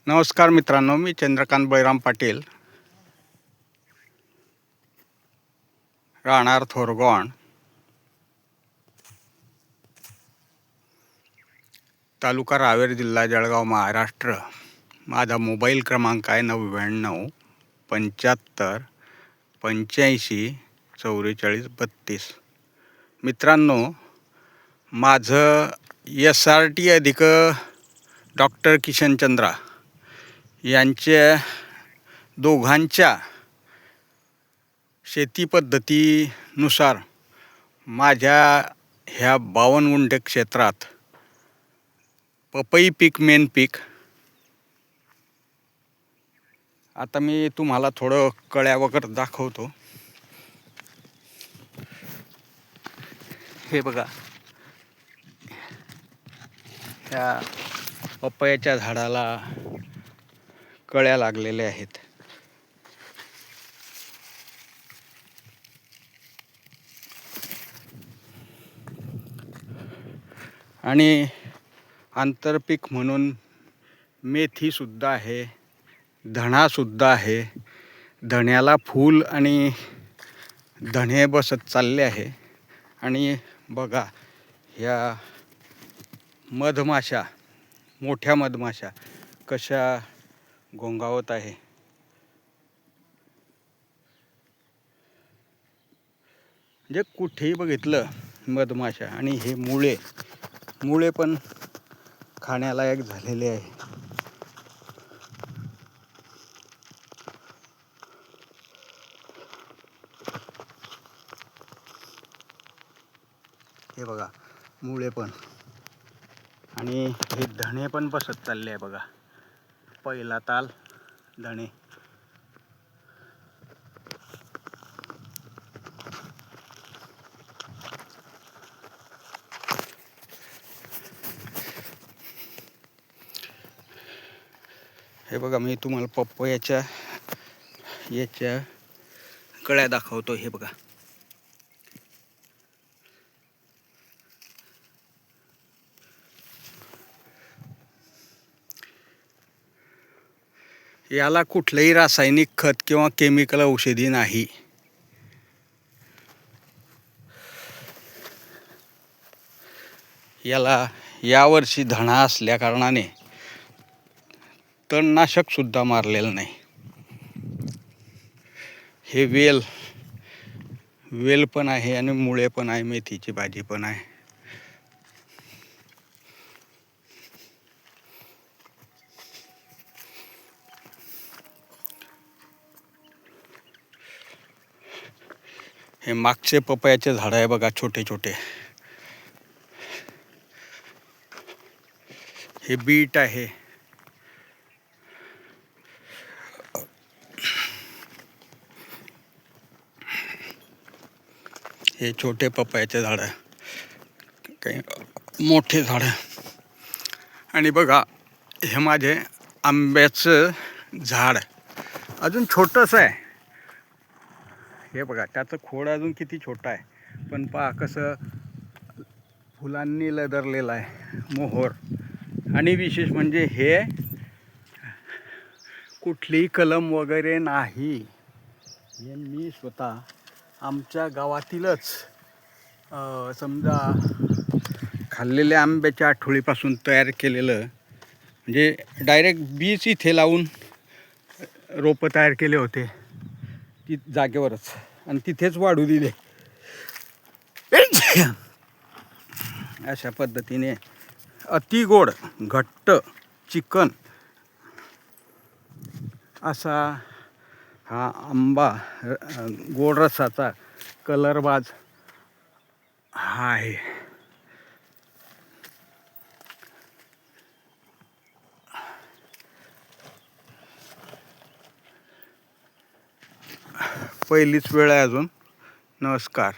नमस्कार मित्रांनो, मी चंद्रकांत बळीराम पाटील, राहणार थोरगॉण, तालुका रावेर, जिल्हा जळगाव, महाराष्ट्र. माझा मोबाईल क्रमांक आहे 99-75-85-44-32. मित्रांनो, माझं SRT अधिक डॉक्टर किशनचंद्रा यांच्या दोघांच्या शेती पद्धतीनुसार माझ्या ह्या 52 गुंठे क्षेत्रात पपई पीक मेन पीक. आता मी तुम्हाला थोडं कळ्या वगैरे दाखवतो. हे बघा, ह्या पपयाच्या झाडाला कळ्या लागलेल्या आहेत. आणि आंतरपीक म्हणून मेथीसुद्धा आहे, धणासुद्धा आहे. धण्याला फूल आणि धणे बसत चालले आहे. आणि बघा, ह्या मधमाशा, मोठ्या मधमाशा कशा घोंगावत आहे. म्हणजे कुठेही बघितलं मधमाशा. आणि हे मुळे पण खाण्यालायक झालेले आहे. हे बघा, मुळे पण. आणि हे धणे पण बसत चालले आहे बघा. पहिला ताल धणे. हे बघा, मी तुम्हाला पपयाच्या याच्या कळ्या दाखवतो. हे बघा, याला कुठलंही रासायनिक खत किंवा केमिकल औषधी नाही. याला यावर्षी धणा असल्या कारणाने तणनाशक सुद्धा मारलेलं नाही. हे वेल पण आहे आणि मुळे पण आहे, मेथीची भाजी पण आहे. हे मागचे पपयाचे झाड आहे बघा, छोटे छोटे. हे बीट आहे. हे छोटे पपयाचे झाड आहे, काही मोठे झाड. आणि बघा, हे माझे आंब्याचं झाड अजून छोटंसं आहे. हे बघा, त्याचं खोड अजून किती छोटं आहे, पण पहा कसं फुलांनी लदरलेलं आहे, मोहर. आणि विशेष म्हणजे हे कुठलीही कलम वगैरे नाही. हे मी स्वतः आमच्या गावातीलच समजा खाल्लेल्या आंब्याच्या आठवळीपासून तयार केलेलं, म्हणजे डायरेक्ट बीज इथे लावून रोपं तयार केले होते ती जागेवरच, आणि तिथेच वाढू दिले. अशा पद्धतीने अति गोड, घट्ट, चिकन असा हा आंबा, गोड रसाचा कलरबाज हा आहे. पहिलीच वेळ आहे अजून. नमस्कार.